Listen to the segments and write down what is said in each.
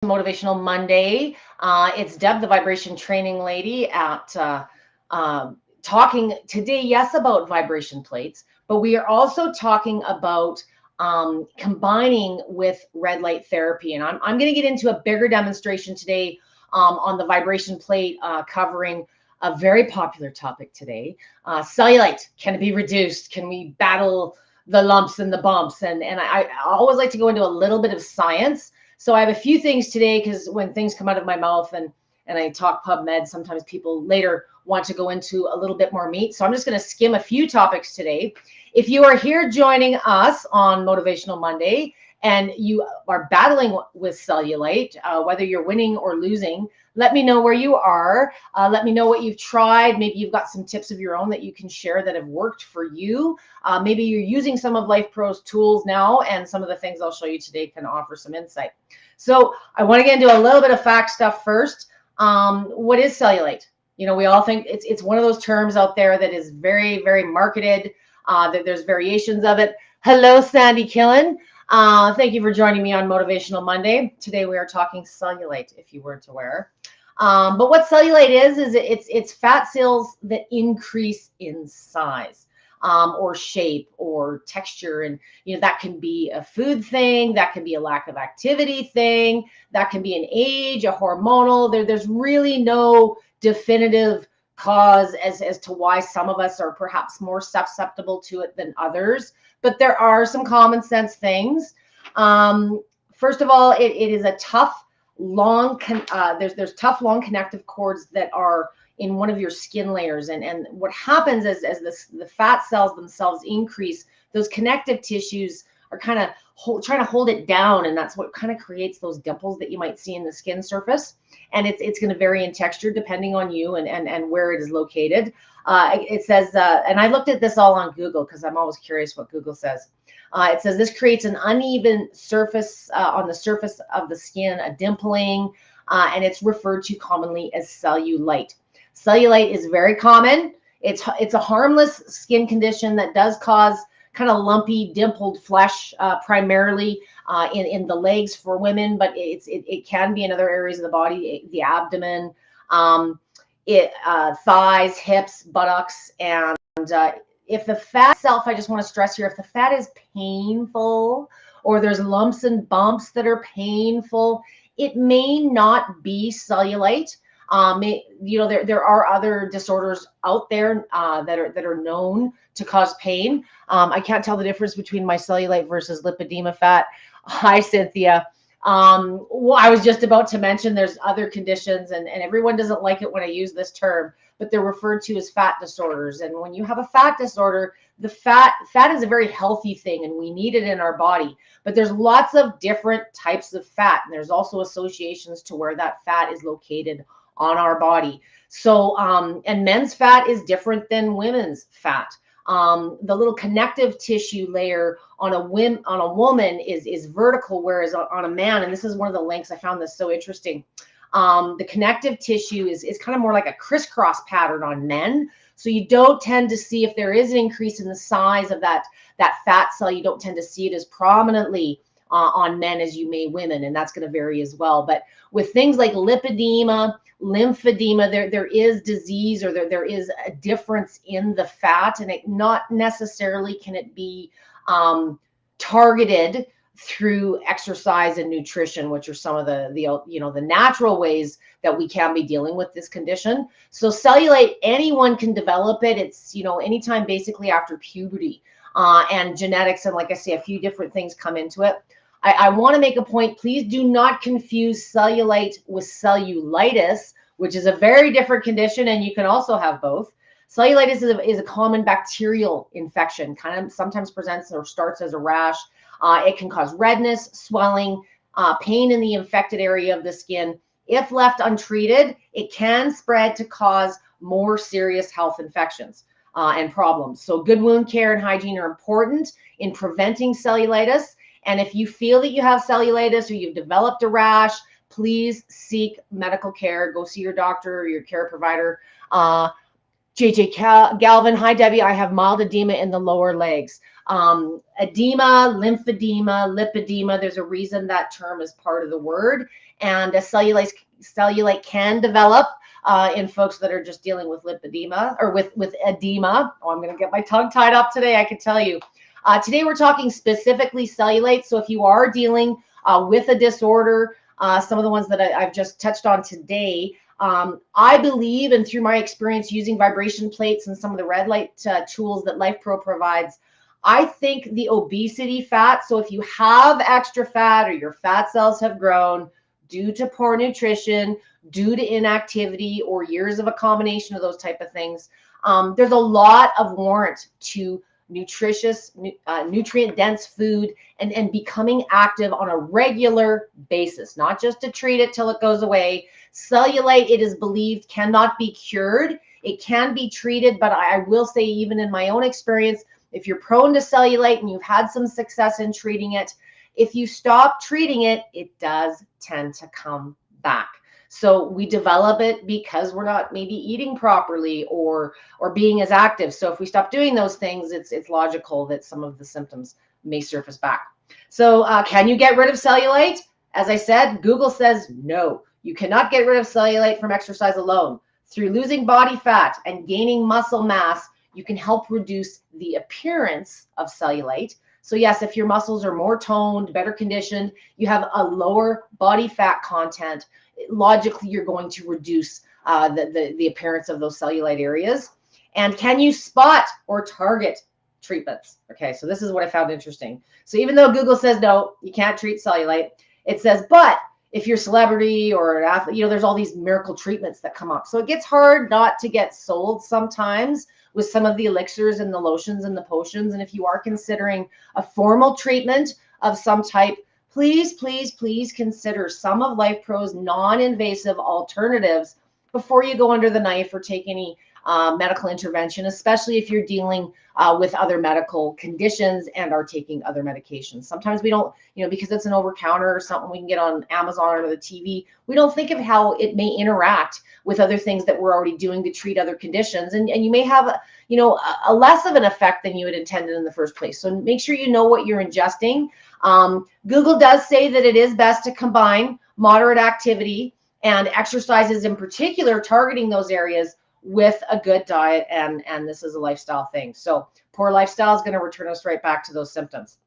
Motivational Monday. It's Deb, the vibration training lady, at talking today, yes, about vibration plates, but we are also talking about combining with red light therapy. And I'm going to get into a bigger demonstration today on the vibration plate, covering a very popular topic today. Cellulite, can it be reduced? Can we battle the lumps and the bumps? And I always like to go into a little bit of science. So I have a few things today, because when things come out of my mouth and I talk PubMed, sometimes people later want to go into a little bit more meat. So I'm just going to skim a few topics today. If you are here joining us on Motivational Monday and you are battling with cellulite, whether you're winning or losing, let me know where you are. Let me know what you've tried. Maybe you've got some tips of your own that you can share that have worked for you. Maybe you're using some of Lifepro's tools now, and some of the things I'll show you today can offer some insight. So I want to get into a little bit of fact stuff first. What is cellulite? You know, we all think it's one of those terms out there that is very, very marketed, that there's variations of it. Hello, Sandy Killen. Thank you for joining me on Motivational Monday. Today we are talking cellulite, if you weren't aware. But what cellulite is it's fat cells that increase in size, or shape or texture. And, you know, that can be a food thing, that can be a lack of activity thing, that can be an age, a hormonal. There's really no definitive cause as to why some of us are perhaps more susceptible to it than others. But there are some common sense things. First of all, it is a tough, long, there's tough, long connective cords that are in one of your skin layers. And what happens is, as the fat cells themselves increase, those connective tissues are kind of trying to hold it down. And that's what kind of creates those dimples that you might see in the skin surface. And it's going to vary in texture depending on you and where it is located. It says, and I looked at this all on Google because I'm always curious what Google says. It says this creates an uneven surface on the surface of the skin, a dimpling, and it's referred to commonly as cellulite. Cellulite is very common. It's a harmless skin condition that does cause kind of lumpy, dimpled flesh, primarily in the legs for women, but it can be in other areas of the body, the abdomen, thighs, hips, buttocks, and if the fat itself, I just want to stress here, if the fat is painful or there's lumps and bumps that are painful, it may not be cellulite. You know, there are other disorders out there that are known to cause pain. I can't tell the difference between my cellulite versus lipedema fat. Hi, Cynthia. Well, I was just about to mention there's other conditions, and everyone doesn't like it when I use this term, but they're referred to as fat disorders. And when you have a fat disorder, the fat is a very healthy thing, and we need it in our body. But there's lots of different types of fat, and there's also associations to where that fat is located on our body. So, and men's fat is different than women's fat. The little connective tissue layer on a woman is vertical, whereas on a man, and this is one of the links, I found this so interesting. The connective tissue is kind of more like a crisscross pattern on men. So you don't tend to see, if there is an increase in the size of that fat cell, you don't tend to see it as prominently on men as you may women, and that's going to vary as well. But with things like lipedema, lymphedema, there is disease, or there is a difference in the fat, and it not necessarily can it be targeted through exercise and nutrition, which are some of the natural ways that we can be dealing with this condition. So cellulite, anyone can develop it. It's, you know, anytime basically after puberty, and genetics, and like I say, a few different things come into it. I want to make a point. Please do not confuse cellulite with cellulitis, which is a very different condition, and you can also have both. Cellulitis is a common bacterial infection, kind of sometimes presents or starts as a rash. It can cause redness, swelling, pain in the infected area of the skin. If left untreated, it can spread to cause more serious health infections and problems. So good wound care and hygiene are important in preventing cellulitis. And if you feel that you have cellulitis or you've developed a rash, please seek medical care. Go see your doctor or your care provider. JJ Galvin, hi Debbie, I have mild edema in the lower legs. Edema, lymphedema, lipedema, there's a reason that term is part of the word. and cellulite can develop in folks that are just dealing with lipedema or with edema. Oh, I'm going to get my tongue tied up today, I can tell you. Today we're talking specifically cellulite. So if you are dealing with a disorder, some of the ones that I've just touched on today, I believe, and through my experience using vibration plates and some of the red light tools that Lifepro provides, I think the obesity fat, so if you have extra fat or your fat cells have grown due to poor nutrition, due to inactivity, or years of a combination of those type of things, there's a lot of warrant to nutritious, nutrient-dense food and becoming active on a regular basis, not just to treat it till it goes away. Cellulite, it is believed, cannot be cured. It can be treated, but I will say, even in my own experience, if you're prone to cellulite and you've had some success in treating it, if you stop treating it, it does tend to come back. So we develop it because we're not maybe eating properly or being as active. So if we stop doing those things, it's logical that some of the symptoms may surface back. So can you get rid of cellulite? As I said, Google says no. You cannot get rid of cellulite from exercise alone. Through losing body fat and gaining muscle mass, you can help reduce the appearance of cellulite. So yes, if your muscles are more toned, better conditioned, you have a lower body fat content, logically you're going to reduce the appearance of those cellulite areas. And can you spot or target treatments? Okay, so this is what I found interesting. So even though Google says no, you can't treat cellulite, it says, but if you're a celebrity or an athlete, you know, there's all these miracle treatments that come up. So it gets hard not to get sold sometimes with some of the elixirs and the lotions and the potions. And if you are considering a formal treatment of some type, please, please, please consider some of Lifepro's non-invasive alternatives before you go under the knife or take any medical intervention, especially if you're dealing with other medical conditions and are taking other medications. Sometimes we don't, you know, because it's an over-counter or something we can get on Amazon or the TV, we don't think of how it may interact with other things that we're already doing to treat other conditions. And you may have, you know, a less of an effect than you had intended in the first place. So make sure you know what you're ingesting. Google does say that it is best to combine moderate activity and exercises, in particular targeting those areas, with a good diet, and this is a lifestyle thing. So poor lifestyle is going to return us right back to those symptoms.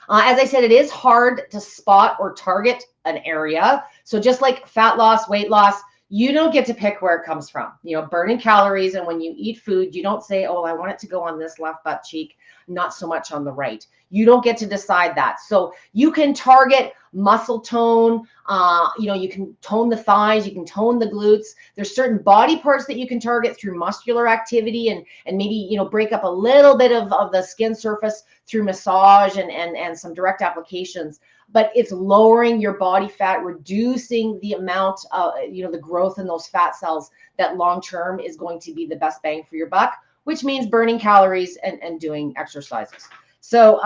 As I said, it is hard to spot or target an area. So just like fat loss, weight loss, you don't get to pick where it comes from. You know, burning calories, and when you eat food, you don't say, oh, I want it to go on this left butt cheek, not so much on the right. You don't get to decide that. So you can target muscle tone, you know, you can tone the thighs, you can tone the glutes. There's certain body parts that you can target through muscular activity and maybe, you know, break up a little bit of the skin surface through massage and some direct applications. But it's lowering your body fat, reducing the amount of, you know, the growth in those fat cells that long-term is going to be the best bang for your buck, which means burning calories and doing exercises. So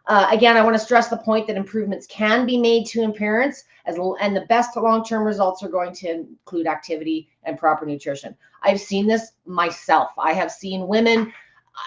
again, I want to stress the point that improvements can be made to appearance, and the best long-term results are going to include activity and proper nutrition. I've seen this myself. I have seen women,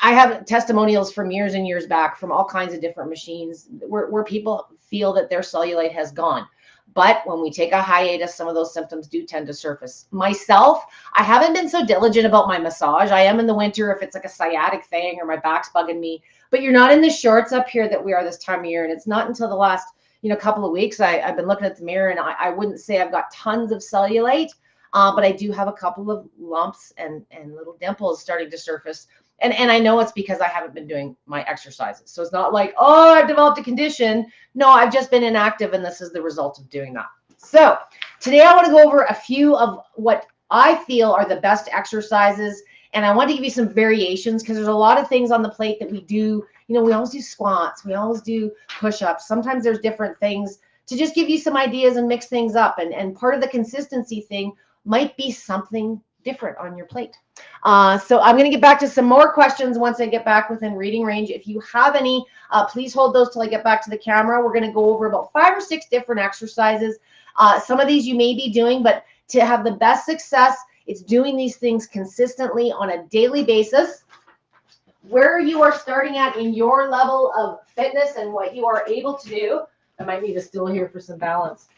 I have testimonials from years and years back from all kinds of different machines where people feel that their cellulite has gone. But when we take a hiatus, some of those symptoms do tend to surface. Myself, I haven't been so diligent about my massage. I am in the winter if it's like a sciatic thing or my back's bugging me. But you're not in the shorts up here that we are this time of year. And it's not until the last, you know, couple of weeks I've been looking at the mirror, and I wouldn't say I've got tons of cellulite, but I do have a couple of lumps and little dimples starting to surface. And I know it's because I haven't been doing my exercises. So it's not like, oh, I've developed a condition. No, I've just been inactive, and this is the result of doing that. So today I want to go over a few of what I feel are the best exercises. And I want to give you some variations because there's a lot of things on the plate that we do. You know, we always do squats. We always do push-ups. Sometimes there's different things to just give you some ideas and mix things up. And part of the consistency thing might be something different on your plate. So I'm going to get back to some more questions once I get back within reading range. If you have any, please hold those till I get back to the camera. We're going to go over about 5 or 6 different exercises. Some of these you may be doing, but to have the best success, it's doing these things consistently on a daily basis. Where you are starting at in your level of fitness and what you are able to do. I might need a stool here for some balance.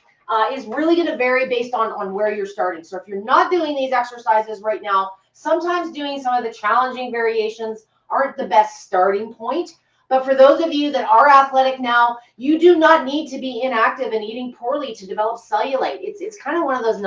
is really going to vary based on where you're starting. So if you're not doing these exercises right now, sometimes doing some of the challenging variations aren't the best starting point. But for those of you that are athletic now, you do not need to be inactive and eating poorly to develop cellulite. It's kind of one of those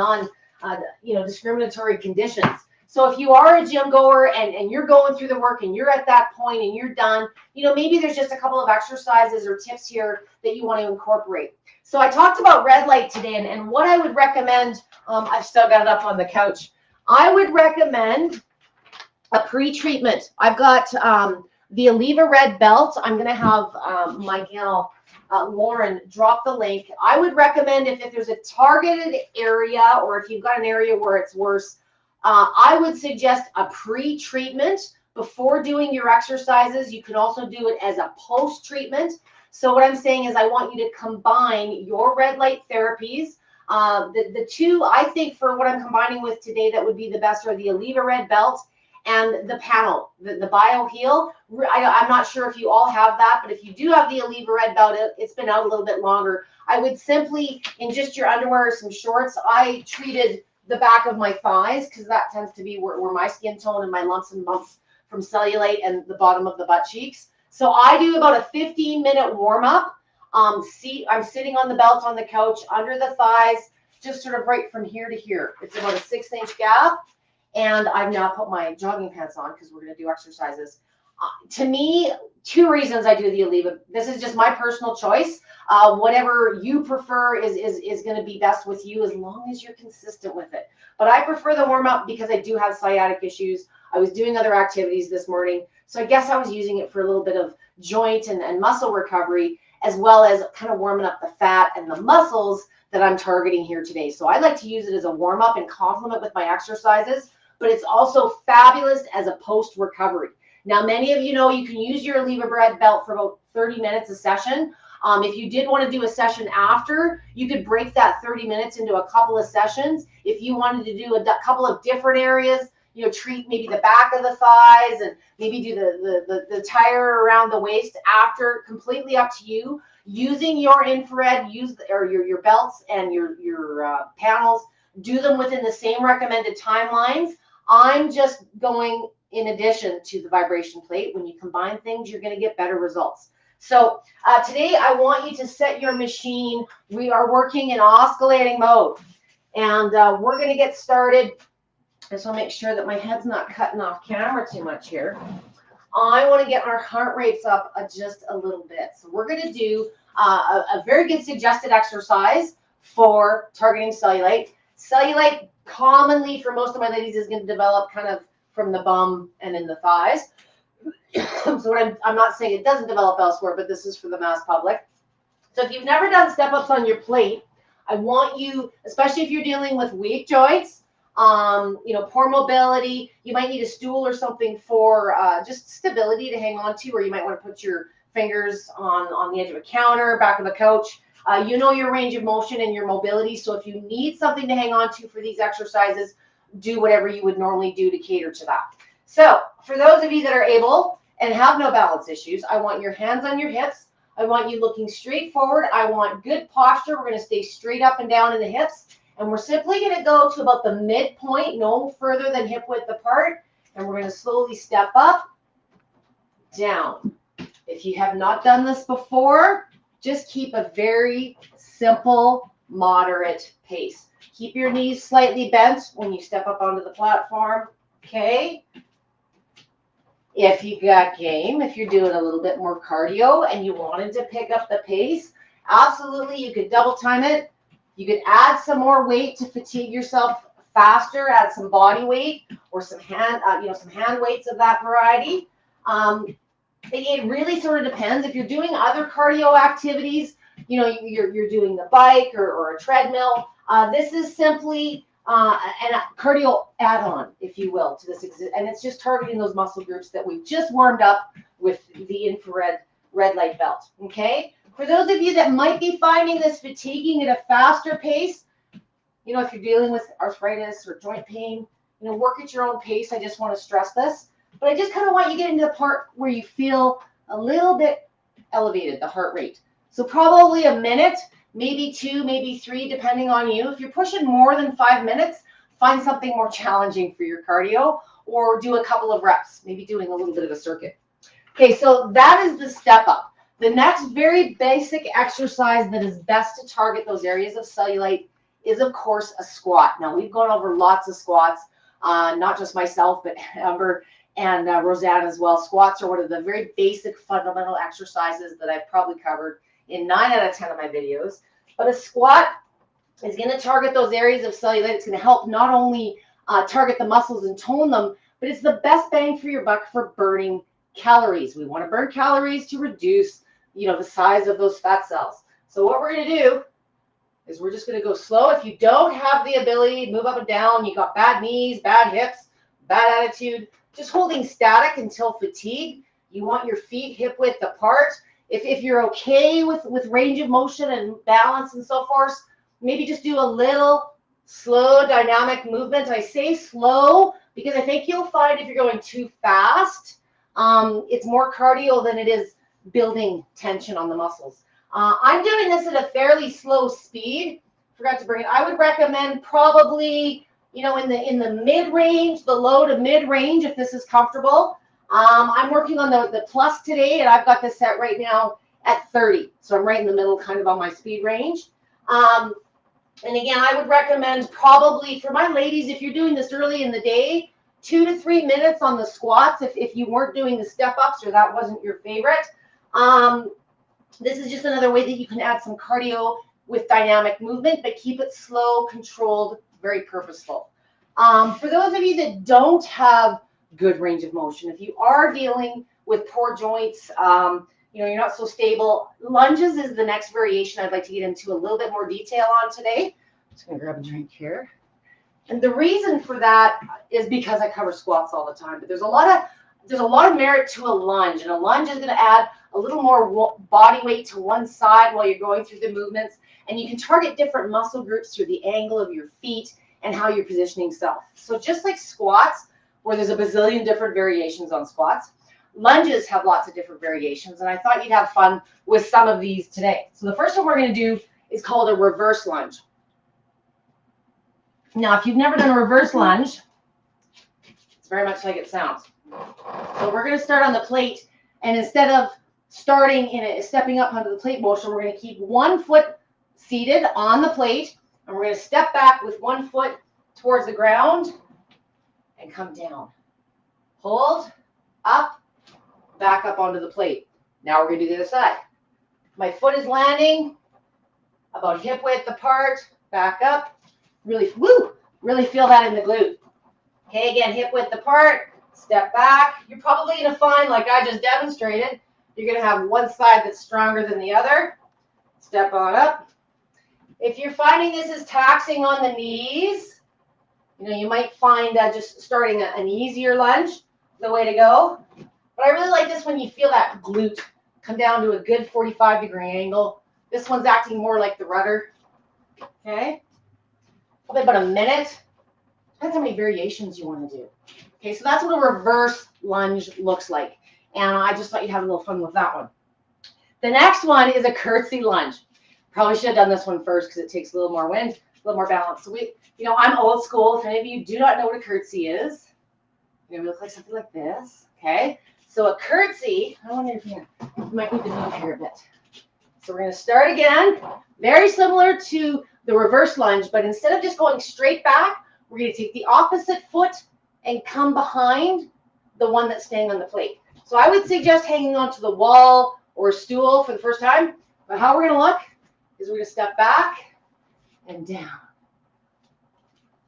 discriminatory conditions. So if you are a gym goer and you're going through the work and you're at that point and you're done, maybe there's just a couple of exercises or tips here that you want to incorporate. So I talked about red light today, and what I would recommend, I've still got it up on the couch. I would recommend a pre-treatment. I've got the Oliva Red belt. I'm going to have my gal Lauren drop the link. I would recommend if there's a targeted area or if you've got an area where it's worse, I would suggest a pre-treatment before doing your exercises. You can also do it as a post-treatment. So what I'm saying is I want you to combine your red light therapies. The two, I think, for what I'm combining with today that would be the best are the Oliva Red belt and the panel, the BioHeal. I'm not sure if you all have that, but if you do have the Oliva Red belt, it's been out a little bit longer. I would simply, in just your underwear or some shorts, I treated the back of my thighs because that tends to be where my skin tone and my lumps and bumps from cellulite and the bottom of the butt cheeks. So I do about a 15-minute warm-up. I'm sitting on the belt on the couch under the thighs, just sort of right from here to here. It's about a 6-inch gap. And I've now put my jogging pants on because we're going to do exercises. To me, 2 reasons I do the Oliva. This is just my personal choice. Whatever you prefer is going to be best with you as long as you're consistent with it. But I prefer the warm-up because I do have sciatic issues. I was doing other activities this morning. So I guess I was using it for a little bit of joint and muscle recovery, as well as kind of warming up the fat and the muscles that I'm targeting here today. So I like to use it as a warm-up and complement with my exercises, but it's also fabulous as a post-recovery. Now, many of you know you can use your Oliva Red belt for about 30 minutes a session. If you did want to do a session after, you could break that 30 minutes into a couple of sessions. If you wanted to do a couple of different areas, treat maybe the back of the thighs and maybe do the tire around the waist after, completely up to you. Using your infrared, your belts and your panels, do them within the same recommended timelines. I'm just going in addition to the vibration plate. When you combine things, you're going to get better results. So today I want you to set your machine. We are working in oscillating mode, and we're going to get started. I just want to make sure that my head's not cutting off camera too much here. I want to get our heart rates up just a little bit. So we're going to do a very good suggested exercise for targeting cellulite. Cellulite commonly for most of my ladies is going to develop kind of from the bum and in the thighs. So I'm not saying it doesn't develop elsewhere, but this is for the mass public. So if you've never done step-ups on your plate, I want you, especially if you're dealing with weak joints, poor mobility, you might need a stool or something for just stability to hang on to, or you might want to put your fingers on the edge of a counter, back of a couch. Your range of motion and your mobility. So if you need something to hang on to for these exercises, do whatever you would normally do to cater to that. So for those of you that are able and have no balance issues, I want your hands on your hips. I want you looking straight forward. I want good posture. We're going to stay straight up and down in the hips. And we're simply going to go to about the midpoint, no further than hip width apart. And we're going to slowly step up, down. If you have not done this before, just keep a very simple, moderate pace. Keep your knees slightly bent when you step up onto the platform, okay? If you got game, if you're doing a little bit more cardio and you wanted to pick up the pace, absolutely, you could double time it. You could add some more weight to fatigue yourself faster, add some body weight or some hand weights of that variety. It really sort of depends. If you're doing other cardio activities, you're doing the bike or a treadmill. This is simply a cardio add-on, if you will, to this. And it's just targeting those muscle groups that we just warmed up with the infrared red light belt, okay? For those of you that might be finding this fatiguing at a faster pace, if you're dealing with arthritis or joint pain, work at your own pace. I just want to stress this. But I just kind of want you to get into the part where you feel a little bit elevated, the heart rate. So probably a minute, maybe 2, maybe 3, depending on you. If you're pushing more than 5 minutes, find something more challenging for your cardio, or do a couple of reps, maybe doing a little bit of a circuit. Okay, so that is the step up. The next very basic exercise that is best to target those areas of cellulite is, of course, a squat. Now, we've gone over lots of squats, not just myself, but Amber and Roseanne as well. Squats are one of the very basic fundamental exercises that I've probably covered in 9 out of 10 of my videos. But a squat is going to target those areas of cellulite. It's going to help not only target the muscles and tone them, but it's the best bang for your buck for burning calories. We want to burn calories to reduce, the size of those fat cells. So what we're going to do is we're just going to go slow. If you don't have the ability to move up and down, you got bad knees, bad hips, bad attitude, just holding static until fatigue. You want your feet hip width apart. If you're okay with range of motion and balance and so forth, maybe just do a little slow dynamic movement. I say slow because I think you'll find if you're going too fast, it's more cardio than it is building tension on the muscles. I'm doing this at a fairly slow speed. Forgot to bring it. I would recommend probably, in the mid-range, the low to mid-range, if this is comfortable. I'm working on the plus today, and I've got this set right now at 30. So I'm right in the middle, kind of on my speed range. And again, I would recommend probably for my ladies, if you're doing this early in the day, 2 to 3 minutes on the squats if you weren't doing the step-ups or that wasn't your favorite. This is just another way that you can add some cardio with dynamic movement, but keep it slow, controlled, very purposeful. For those of you that don't have good range of motion, if you are dealing with poor joints, you're not so stable, lunges is the next variation I'd like to get into a little bit more detail on today. I'm just going to grab a drink here. And the reason for that is because I cover squats all the time, but there's a lot of merit to a lunge, and a lunge is going to add a little more body weight to one side while you're going through the movements, and you can target different muscle groups through the angle of your feet and how you're positioning yourself. So just like squats, where there's a bazillion different variations on squats, lunges have lots of different variations, and I thought you'd have fun with some of these today. So the first one we're going to do is called a reverse lunge. Now, if you've never done a reverse lunge, it's very much like it sounds. So we're going to start on the plate, and instead of starting stepping up onto the plate motion, we're going to keep one foot seated on the plate, and we're going to step back with one foot towards the ground and come down. Hold, up, back up onto the plate. Now we're going to do the other side. My foot is landing about hip width apart, back up. Really feel that in the glute. Okay, again, hip width apart, step back. You're probably going to find, like I just demonstrated, you're going to have one side that's stronger than the other. Step on up. If you're finding this is taxing on the knees, you might find that just starting an easier lunge is the way to go. But I really like this when you feel that glute come down to a good 45-degree angle. This one's acting more like the rudder. Okay? Probably about a minute. Depends how many variations you want to do. Okay, so that's what a reverse lunge looks like. And I just thought you'd have a little fun with that one. The next one is a curtsy lunge. Probably should have done this one first because it takes a little more wind, a little more balance. So I'm old school. If any of you do not know what a curtsy is, you're going to look like something like this. Okay, so a curtsy, I wonder if you might need to move here a bit. So we're going to start again. Very similar to the reverse lunge, but instead of just going straight back, we're going to take the opposite foot and come behind the one that's staying on the plate. So I would suggest hanging onto the wall or a stool for the first time. But how we're going to look is we're going to step back and down.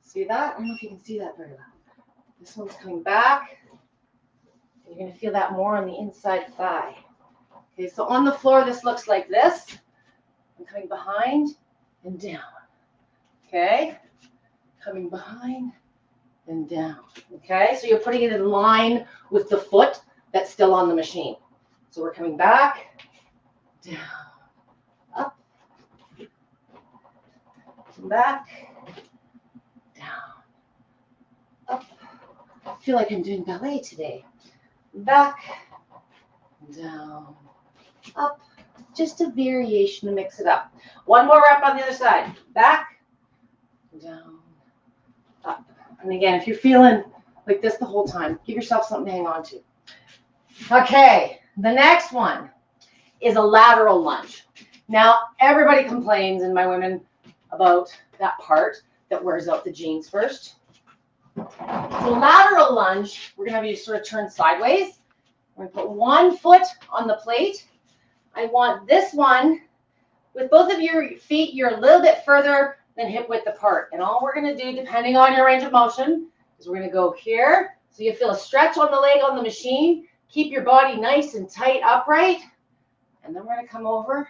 See that? I don't know if you can see that very well. This one's coming back. And you're going to feel that more on the inside thigh. Okay, so on the floor, this looks like this. I'm coming behind and down. Okay, coming behind and down. Okay, so you're putting it in line with the foot that's still on the machine. So we're coming back, down, up, back, down, up. I feel like I'm doing ballet today. Back, down, up, just a variation to mix it up. One more rep on the other side. Back, down, up. And again, if you're feeling like this the whole time, give yourself something to hang on to. Okay, the next one is a lateral lunge. Now, everybody complains, and my women, about that part that wears out the jeans first. So lateral lunge, we're going to have you sort of turn sideways. We're going to put one foot on the plate. I want this one, with both of your feet, you're a little bit further than hip width apart. And all we're going to do, depending on your range of motion, is we're going to go here. So you feel a stretch on the leg on the machine. Keep your body nice and tight, upright. And then we're going to come over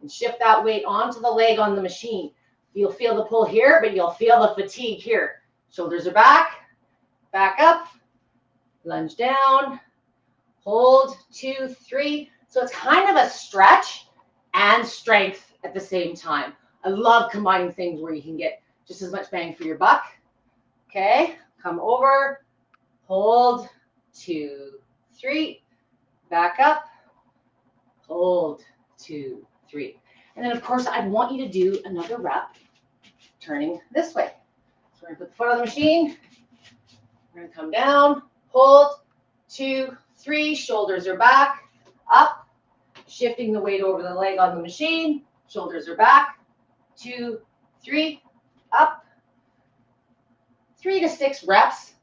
and shift that weight onto the leg on the machine. You'll feel the pull here, but you'll feel the fatigue here. Shoulders are back, back up, lunge down, hold, 2, 3. So it's kind of a stretch and strength at the same time. I love combining things where you can get just as much bang for your buck. Okay, come over, hold, 2, 3, back up, hold, 2, 3. And then, of course, I want you to do another rep turning this way. So we're going to put the foot on the machine. We're going to come down, hold, 2, 3. Shoulders are back, up, shifting the weight over the leg on the machine. Shoulders are back, 2, 3, up. 3 to 6 reps,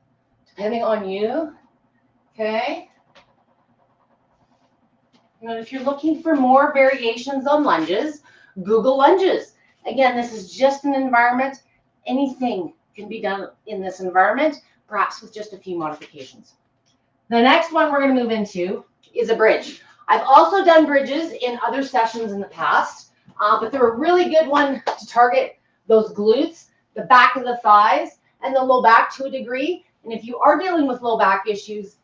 depending on you. Okay. And if you're looking for more variations on lunges, Google lunges. Again, this is just an environment. Anything can be done in this environment, perhaps with just a few modifications. The next one we're going to move into is a bridge. I've also done bridges in other sessions in the past, but they're a really good one to target those glutes, the back of the thighs, and the low back to a degree. And if you are dealing with low back issues,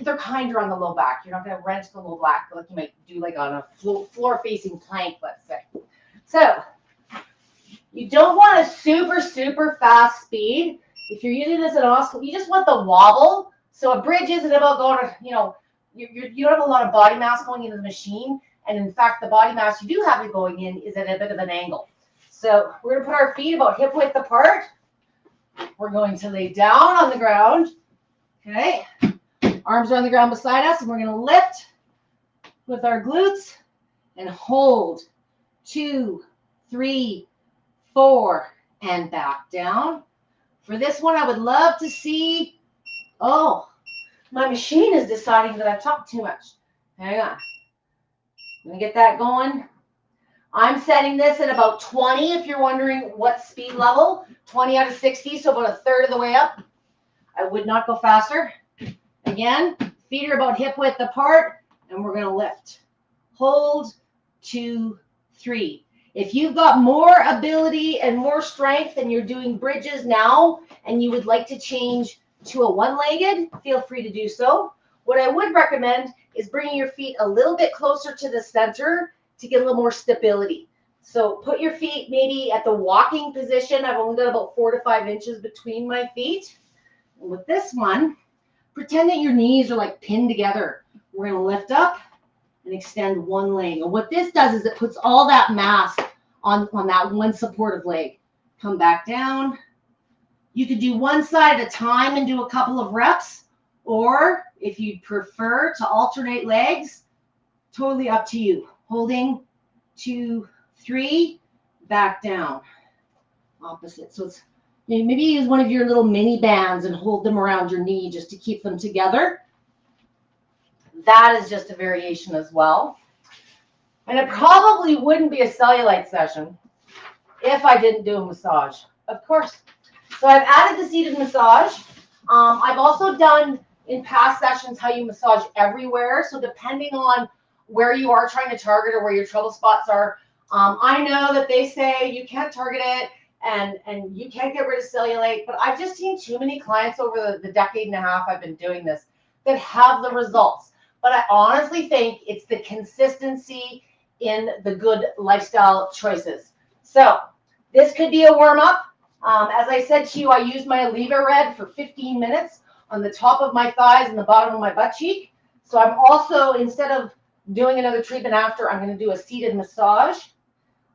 they're kinder on the low back. You're not going to wrench the low back like you might do like on a floor-facing plank, let's say. So you don't want a super, super fast speed. If you're using this in oscillate, you just want the wobble. So a bridge isn't about going to, you don't have a lot of body mass going into the machine. And in fact, the body mass you do have going in is at a bit of an angle. So we're going to put our feet about hip width apart. We're going to lay down on the ground. Okay. Arms are on the ground beside us, and we're going to lift with our glutes and hold. 2, 3, 4, and back down. For this one, I would love to see, oh, my machine is deciding that I've talked too much. Hang on. I'm going to get that going. I'm setting this at about 20 if you're wondering what speed level. 20 out of 60, so about a third of the way up. I would not go faster. Again, feet are about hip width apart, and we're going to lift. Hold, 2, 3. If you've got more ability and more strength and you're doing bridges now and you would like to change to a one-legged, feel free to do so. What I would recommend is bringing your feet a little bit closer to the center to get a little more stability. So put your feet maybe at the walking position. I've only got about 4 to 5 inches between my feet. And with this one, pretend that your knees are like pinned together. We're going to lift up and extend one leg. And what this does is it puts all that mass on that one supportive leg. Come back down. You could do one side at a time and do a couple of reps. Or if you'd prefer to alternate legs, totally up to you. Holding, 2, 3, back down. Opposite. So it's maybe use one of your little mini bands and hold them around your knee just to keep them together. That is just a variation as well. And it probably wouldn't be a cellulite session if I didn't do a massage, of course. So I've added the seated massage. I've also done in past sessions how you massage everywhere. So depending on where you are trying to target or where your trouble spots are, I know that they say you can't target it and you can't get rid of cellulite, but I've just seen too many clients over the decade and a half I've been doing this that have the results. But I honestly think it's the consistency in the good lifestyle choices. So this could be a warm-up. As I said to you, I use my Aleva Red for 15 minutes on the top of my thighs and the bottom of my butt cheek. So I'm also, instead of doing another treatment after. I'm going to do a seated massage.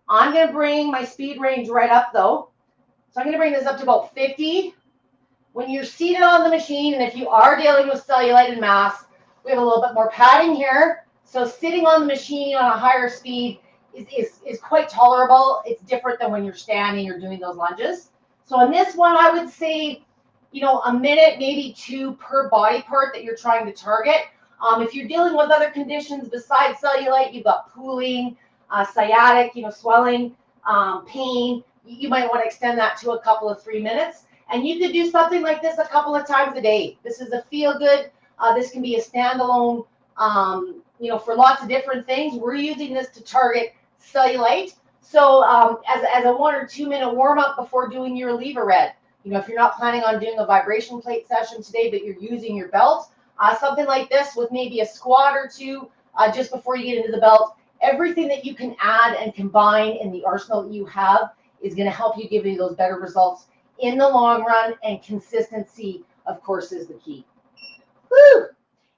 I'm going to bring my speed range right up though. So I'm going to bring this up to about 50. When you're seated on the machine, and if you are dealing with cellulite and mass, we have a little bit more padding here. So sitting on the machine on a higher speed is quite tolerable. It's different than when you're standing or doing those lunges. So on this one, I would say, a minute, maybe 2 per body part that you're trying to target. If you're dealing with other conditions besides cellulite, you've got pooling, sciatic, swelling, pain, you might want to extend that to a couple of 3 minutes. And you could do something like this a couple of times a day. This is a feel good. This can be a standalone, for lots of different things. We're using this to target cellulite. So as a 1 or 2 minute warm up before doing your lever red, if you're not planning on doing a vibration plate session today, but you're using your belt, something like this with maybe a squat or two just before you get into the belt. Everything that you can add and combine in the arsenal that you have is going to help you give you those better results in the long run, and consistency, of course, is the key. Woo!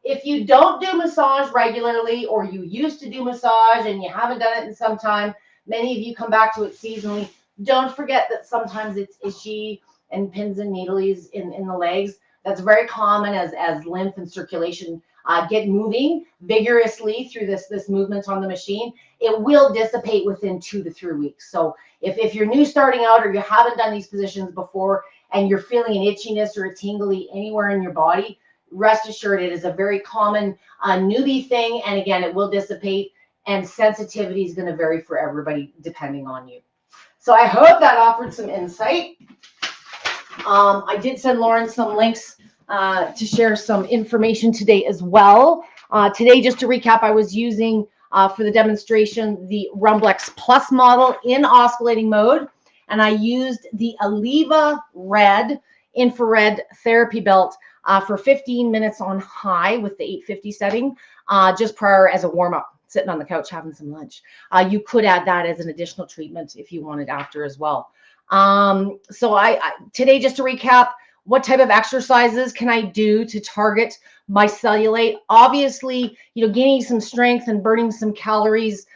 If you don't do massage regularly, or you used to do massage and you haven't done it in some time, many of you come back to it seasonally. Don't forget that sometimes it's itchy and pins and needles in the legs. That's very common as lymph and circulation get moving vigorously through this movement on the machine. It will dissipate within 2 to 3 weeks. So if you're new starting out, or you haven't done these positions before, and you're feeling an itchiness or a tingly anywhere in your body, rest assured it is a very common newbie thing. And again, it will dissipate, and sensitivity is going to vary for everybody depending on you. So I hope that offered some insight. I did send Lauren some links to share some information today as well. Today, just to recap, I was using for the demonstration the Rumblex Plus model in oscillating mode, and I used the Aliva Red infrared therapy belt for 15 minutes on high with the 850 setting, just prior as a warm-up, sitting on the couch having some lunch. You could add that as an additional treatment if you wanted after as well. So today, just to recap, what type of exercises can I do to target my cellulite? Obviously, gaining some strength and burning some calories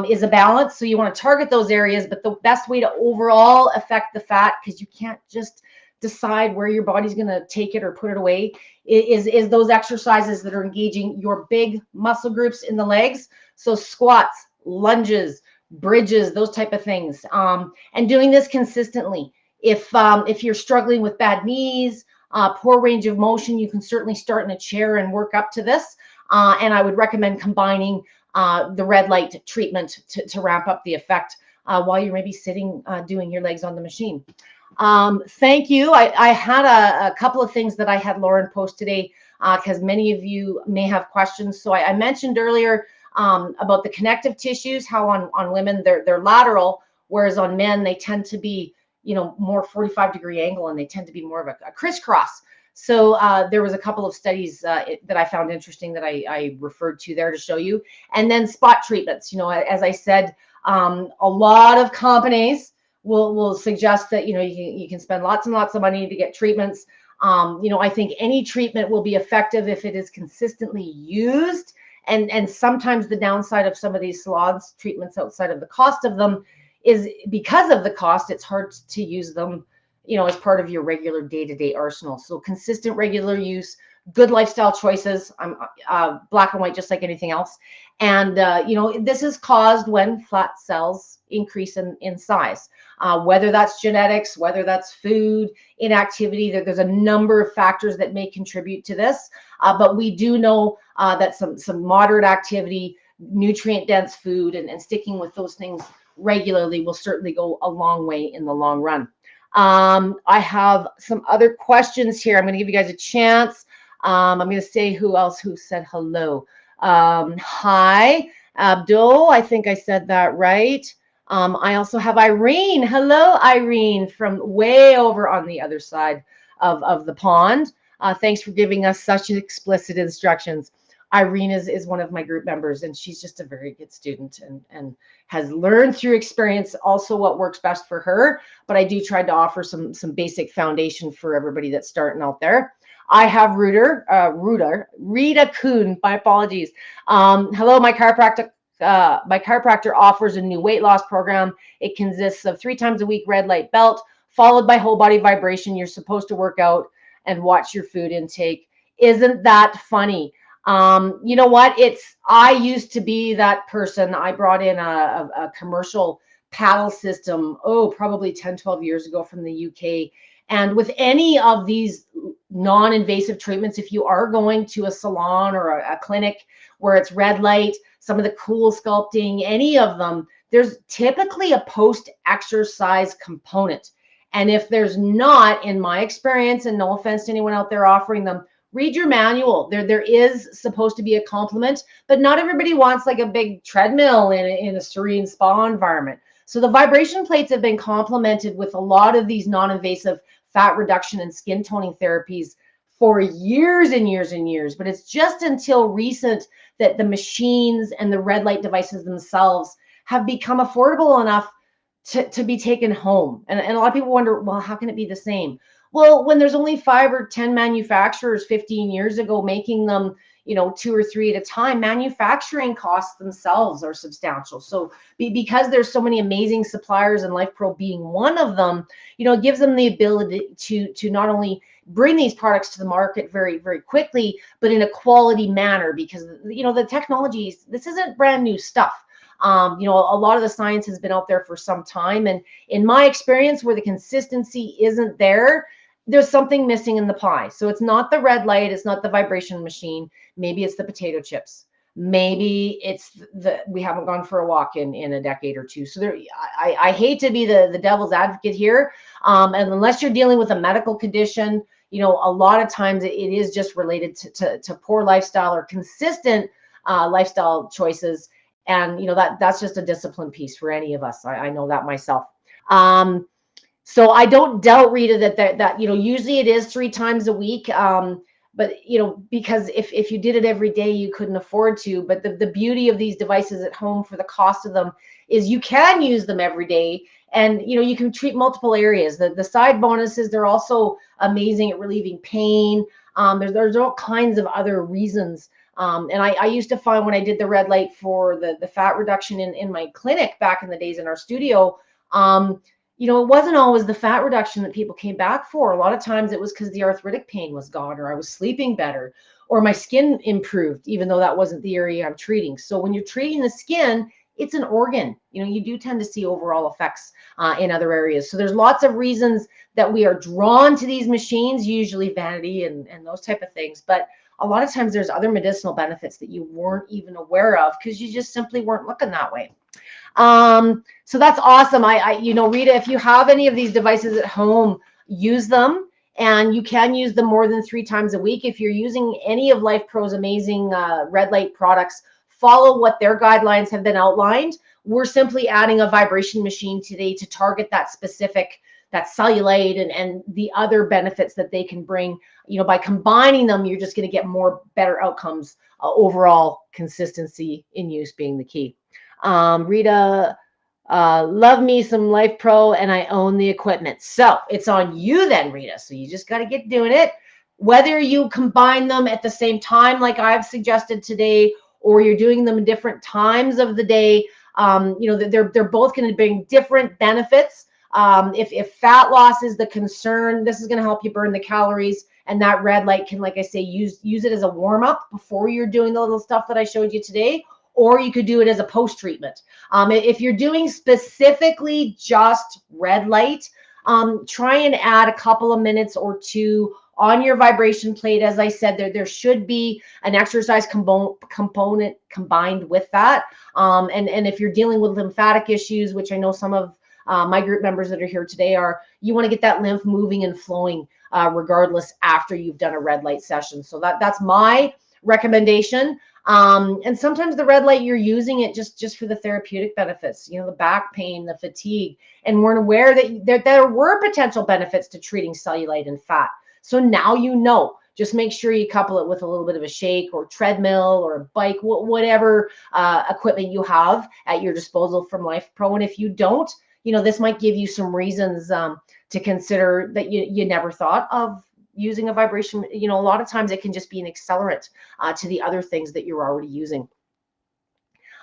is a balance. So you want to target those areas, but the best way to overall affect the fat, because you can't just decide where your body's going to take it or put it away, is those exercises that are engaging your big muscle groups in the legs. So squats, lunges, bridges, those type of things, and doing this consistently. If you're struggling with bad knees, poor range of motion, you can certainly start in a chair and work up to this. And I would recommend combining the red light treatment to ramp up the effect while you're maybe sitting doing your legs on the machine. Thank you. I had a couple of things that I had Lauren post today because many of you may have questions. So I mentioned earlier about the connective tissues, how on women they're lateral, whereas on men they tend to be more 45-degree angle, and they tend to be more of a crisscross. So there was a couple of studies that I found interesting that I referred to there to show you. And then spot treatments. As I said, a lot of companies will suggest that you can spend lots and lots of money to get treatments. I think any treatment will be effective if it is consistently used. And sometimes the downside of some of these salons treatments, outside of the cost of them, is because of the cost, it's hard to use them, as part of your regular day-to-day arsenal. So consistent, regular use, good lifestyle choices. I'm black and white, just like anything else. And, this is caused when fat cells increase in size, whether that's genetics, whether that's food, inactivity. There's a number of factors that may contribute to this. But we do know that some moderate activity, nutrient-dense food, and sticking with those things regularly will certainly go a long way in the long run. I have some other questions here. I'm going to give you guys a chance. I'm going to say who said hello. Hi, Abdul. I think I said that right. I also have Irene. Hello, Irene, from way over on the other side of the pond. Thanks for giving us such explicit instructions. Irene is one of my group members, and she's just a very good student and has learned through experience also what works best for her. But I do try to offer some basic foundation for everybody that's starting out there. I have Rita Kuhn. My apologies. Hello, my chiropractor offers a new weight loss program. It consists of 3 times a week red light belt, followed by whole body vibration. You're supposed to work out and watch your food intake. Isn't that funny? You know what? I used to be that person. I brought in a commercial paddle system, probably 10, 12 years ago from the UK. And with any of these non-invasive treatments, if you are going to a salon or a clinic where it's red light, some of the cool sculpting, any of them, there's typically a post-exercise component. And if there's not, in my experience, and no offense to anyone out there offering them, read your manual. There is supposed to be a complement, but not everybody wants like a big treadmill in a serene spa environment. So the vibration plates have been complemented with a lot of these non-invasive fat reduction and skin toning therapies for years and years and years. But it's just until recent that the machines and the red light devices themselves have become affordable enough to be taken home. And a lot of people wonder, well, how can it be the same? Well, when there's only 5 or 10 manufacturers 15 years ago making them, 2 or 3 at a time, manufacturing costs themselves are substantial. So because there's so many amazing suppliers, and Lifepro being one of them, it gives them the ability to not only bring these products to the market very, very quickly, but in a quality manner, because the technologies, this isn't brand new stuff. A lot of the science has been out there for some time, and in my experience, where the consistency isn't there, there's something missing in the pie. So it's not the red light, it's not the vibration machine. Maybe it's the potato chips. Maybe it's we haven't gone for a walk in a decade or two. So I hate to be the devil's advocate here, and unless you're dealing with a medical condition, a lot of times it is just related to poor lifestyle or consistent lifestyle choices. And that's just a discipline piece for any of us. I know that myself. So I don't doubt, Rita, that usually it is 3 times a week. But because if you did it every day, you couldn't afford to. But the beauty of these devices at home for the cost of them is you can use them every day, and you can treat multiple areas. The side bonuses, they're also amazing at relieving pain. There's all kinds of other reasons. And I used to find when I did the red light for the fat reduction in my clinic back in the days in our studio, it wasn't always the fat reduction that people came back for. A lot of times it was because the arthritic pain was gone, or I was sleeping better, or my skin improved, even though that wasn't the area I'm treating. So when you're treating the skin, it's an organ. You do tend to see overall effects in other areas. So there's lots of reasons that we are drawn to these machines, usually vanity and those type of things. But a lot of times there's other medicinal benefits that you weren't even aware of because you just simply weren't looking that way. So that's awesome. Rita, if you have any of these devices at home, use them, and you can use them more than 3 times a week. If you're using any of Lifepro's amazing red light products, follow what their guidelines have been outlined. We're simply adding a vibration machine today to target that specific, that cellulite and the other benefits that they can bring. By combining them, you're just going to get better outcomes, overall consistency in use being the key. Rita, love me some Lifepro, and I own the equipment. So it's on you then, Rita. So you just got to get doing it. Whether you combine them at the same time, like I've suggested today, or you're doing them in different times of the day, they're both going to bring different benefits. If fat loss is the concern, this is going to help you burn the calories. And that red light can, like I say, use it as a warm up before you're doing the little stuff that I showed you today. Or you could do it as a post-treatment. If you're doing specifically just red light, try and add a couple of minutes or 2 on your vibration plate. As I said, there should be an exercise component combined with that. And if you're dealing with lymphatic issues, which I know some of my group members that are here today are, you want to get that lymph moving and flowing regardless after you've done a red light session. So that's my recommendation. And sometimes the red light, you're using it just for the therapeutic benefits, the back pain, the fatigue, and weren't aware that there were potential benefits to treating cellulite and fat. So now just make sure you couple it with a little bit of a shake or treadmill or a bike, whatever equipment you have at your disposal from Lifepro. And if you don't, this might give you some reasons to consider that you never thought of using a vibration, a lot of times it can just be an accelerant to the other things that you're already using.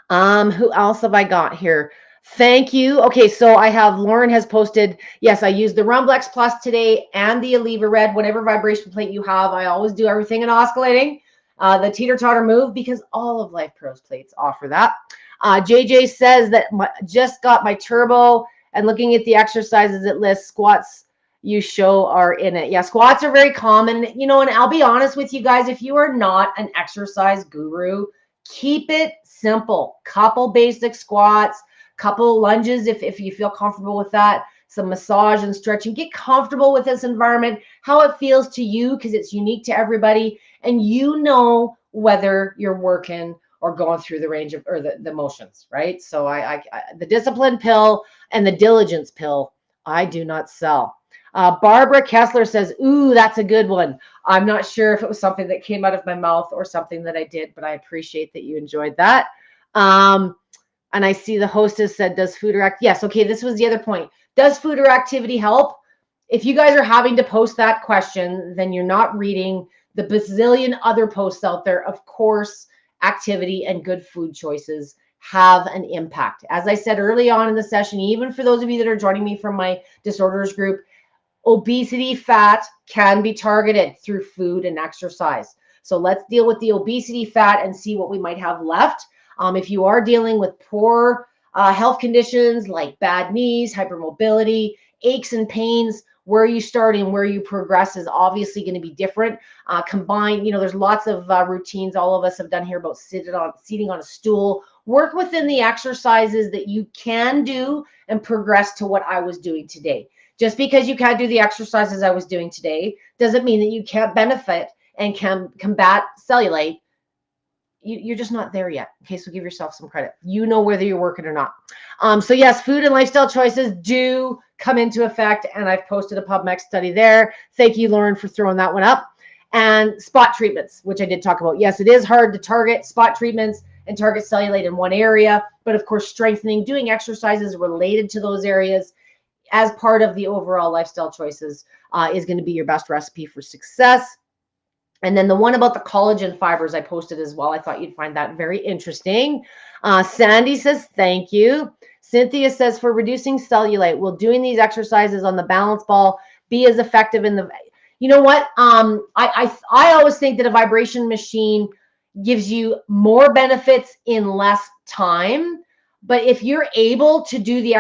Who else have I got here? Thank you. Okay, so I have Lauren has posted, yes, I used the Rumblex Plus today and the Aleva Red, whatever vibration plate you have. I always do everything in oscillating, the teeter-totter move, because all of Lifepro's plates offer that. JJ says that just got my turbo and looking at the exercises it lists, squats you show are in it. Yeah, squats are very common, and I'll be honest with you guys, if you are not an exercise guru, keep it simple. Couple basic squats, couple lunges if you feel comfortable with that, some massage and stretching. Get comfortable with this environment, how it feels to you, because it's unique to everybody, and whether you're working or going through the range of or the motions, right? So I the discipline pill and the diligence pill I do not sell. Barbara Kessler says, ooh, that's a good one. I'm not sure if it was something that came out of my mouth or something that I did, but I appreciate that you enjoyed that. And I see the hostess said, does food or yes. Okay. This was the other point. Does food or activity help? If you guys are having to post that question, then you're not reading the bazillion other posts out there. Of course, activity and good food choices have an impact. As I said early on in the session, even for those of you that are joining me from my disorders group, obesity fat can be targeted through food and exercise. So let's deal with the obesity fat and see what we might have left. If you are dealing with poor health conditions like bad knees, hypermobility, aches and pains, where you start and where you progress is obviously going to be different. Combined, there's lots of routines all of us have done here about seating on a stool. Work within the exercises that you can do and progress to what I was doing today. Just because you can't do the exercises I was doing today doesn't mean that you can't benefit and can combat cellulite. You're just not there yet. Okay, so give yourself some credit. Whether you're working or not. So yes, food and lifestyle choices do come into effect, and I've posted a PubMed study there. Thank you, Lauren, for throwing that one up. And spot treatments, which I did talk about. Yes, it is hard to target spot treatments and target cellulite in one area, but of course, doing exercises related to those areas as part of the overall lifestyle choices is going to be your best recipe for success. And then the one about the collagen fibers I posted as well. I thought you'd find that very interesting. Sandy says, thank you. Cynthia says, for reducing cellulite, will doing these exercises on the balance ball be as effective in the, you know what? I always think that a vibration machine gives you more benefits in less time. But if you're able to do the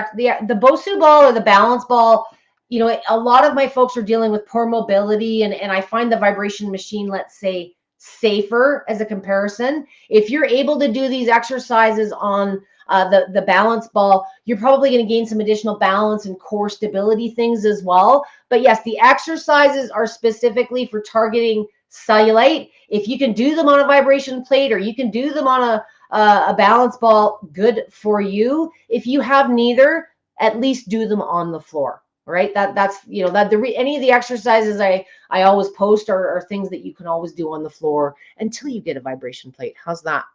Bosu ball or the balance ball, a lot of my folks are dealing with poor mobility, and I find the vibration machine, let's say, safer as a comparison. If you're able to do these exercises on the balance ball, you're probably going to gain some additional balance and core stability things as well. But yes, the exercises are specifically for targeting cellulite. If you can do them on a vibration plate or you can do them on a balance ball, good for you. If you have neither, at least do them on the floor. Right? That's any of the exercises I always post are things that you can always do on the floor until you get a vibration plate. How's that?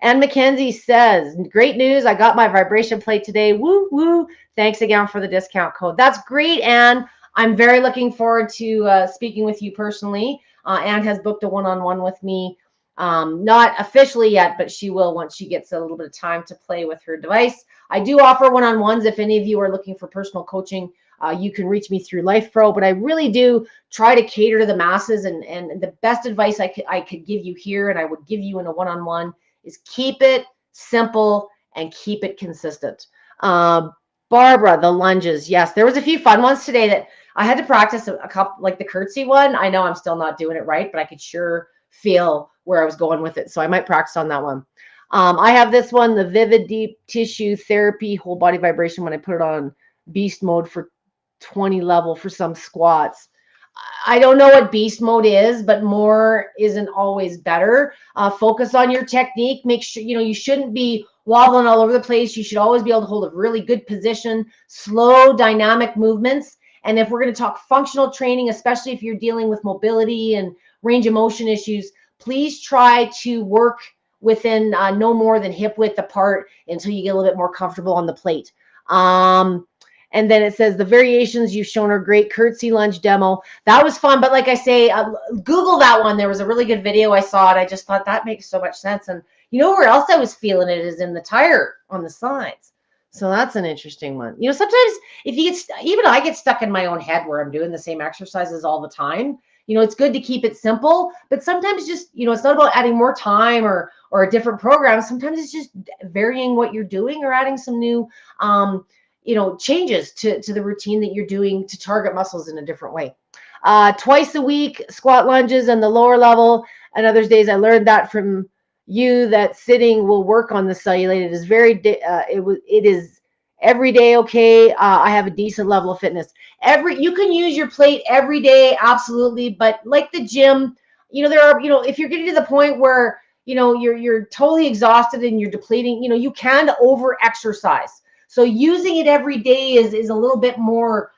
And Mackenzie says, great news. I got my vibration plate today. Woo, woo. Thanks again for the discount code. That's great, Anne. I'm very looking forward to speaking with you personally. Anne has booked a one-on-one with me. Not officially yet, but she will once she gets a little bit of time to play with her device. I do offer one-on-ones. If any of you are looking for personal coaching, you can reach me through Lifepro, but I really do try to cater to the masses, and the best advice I could give you here, and I would give you in a one-on-one, is keep it simple and keep it consistent. Barbara, the lunges. Yes, there was a few fun ones today that I had to practice a couple, like the curtsy one. I know I'm still not doing it right, but I could sure feel where I was going with it. So I might practice on that one. I have this one, the Vivid Deep Tissue Therapy Whole Body Vibration, when I put it on beast mode for 20 level for some squats. I don't know what beast mode is, but more isn't always better. Focus on your technique. Make sure, you shouldn't be wobbling all over the place. You should always be able to hold a really good position, slow dynamic movements. And if we're going to talk functional training, especially if you're dealing with mobility and range of motion issues, please try to work within no more than hip width apart until you get a little bit more comfortable on the plate. And then it says the variations you've shown are great. Curtsy lunge demo. That was fun. But like I say, Google that one. There was a really good video. I saw it. I just thought that makes so much sense. And you know where else I was feeling it is in the tire on the sides. So that's an interesting one. You know, sometimes if you get, even I get stuck in my own head where I'm doing the same exercises all the time. You know, it's good to keep it simple, but sometimes just, you know, it's not about adding more time or a different program. Sometimes it's just varying what you're doing or adding some new, you know, changes to the routine that you're doing to target muscles in a different way. Twice a week, squat lunges and the lower level. And others days I learned that from you that sitting will work on the cellulite. It is it is every day. Okay. I have a decent level of fitness. You can use your plate every day. Absolutely. But like the gym, you know, there are, you know, if you're getting to the point where, you know, you're totally exhausted and you're depleting, you know, you can over exercise. So using it every day is a little bit more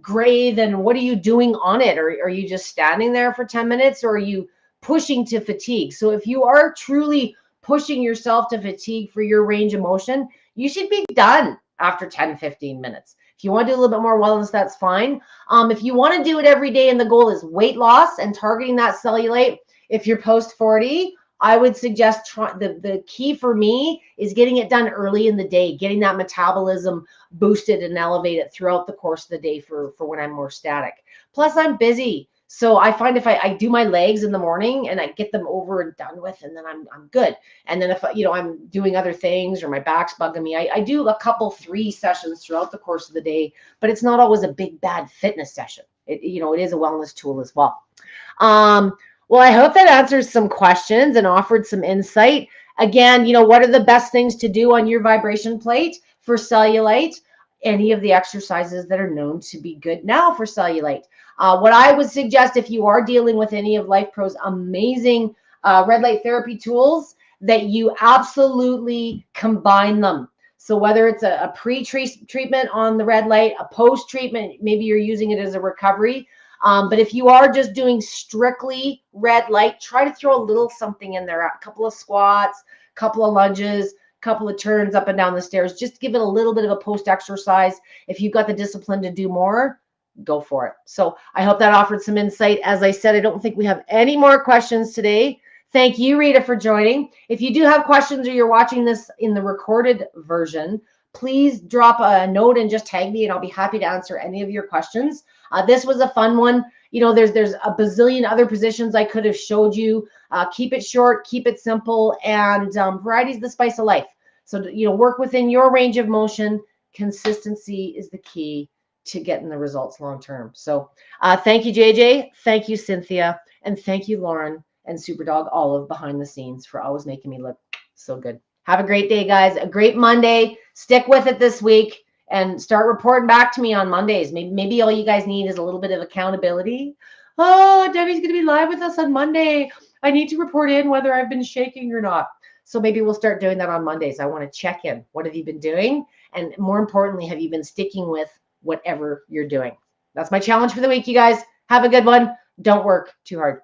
gray than what are you doing on it? Or are you just standing there for 10 minutes or are you pushing to fatigue? So if you are truly pushing yourself to fatigue for your range of motion, you should be done after 10, 15 minutes. If you want to do a little bit more wellness, that's fine. If you want to do it every day and the goal is weight loss and targeting that cellulite, if you're post 40, I would suggest the key for me is getting it done early in the day, getting that metabolism boosted and elevated throughout the course of the day for when I'm more static. Plus, I'm busy. So I find if I do my legs in the morning and I get them over and done with, and then I'm good. And then if, you know, I'm doing other things or my back's bugging me, I do a couple, 3 sessions throughout the course of the day, but it's not always a big, bad fitness session. You know, it is a wellness tool as well. Well, I hope that answers some questions and offered some insight. Again, you know, what are the best things to do on your vibration plate for cellulite? Any of the exercises that are known to be good now for cellulite. What I would suggest if you are dealing with any of Lifepro's amazing red light therapy tools, that you absolutely combine them. So whether it's a pre-treatment on the red light, a post-treatment, maybe you're using it as a recovery. But if you are just doing strictly red light, try to throw a little something in there, a couple of squats, a couple of lunges, a couple of turns up and down the stairs. Just give it a little bit of a post exercise. If you've got the discipline to do more, go for it. So I hope that offered some insight. As I said, I don't think we have any more questions today. Thank you, Rita, for joining. If you do have questions or you're watching this in the recorded version, please drop a note and just tag me and I'll be happy to answer any of your questions. This was a fun one. You know, there's a bazillion other positions I could have showed you. Keep it short, keep it simple, and variety is the spice of life. So, you know, work within your range of motion. Consistency is the key to getting the results long term. So thank you, JJ. Thank you, Cynthia. And thank you, Lauren and Superdog Olive behind the scenes for always making me look so good. Have a great day, guys. A great Monday. Stick with it this week and start reporting back to me on Mondays. Maybe all you guys need is a little bit of accountability. Oh, Debbie's going to be live with us on Monday. I need to report in whether I've been shaking or not. So maybe we'll start doing that on Mondays. I want to check in. What have you been doing? And more importantly, have you been sticking with whatever you're doing? That's my challenge for the week, you guys. Have a good one. Don't work too hard.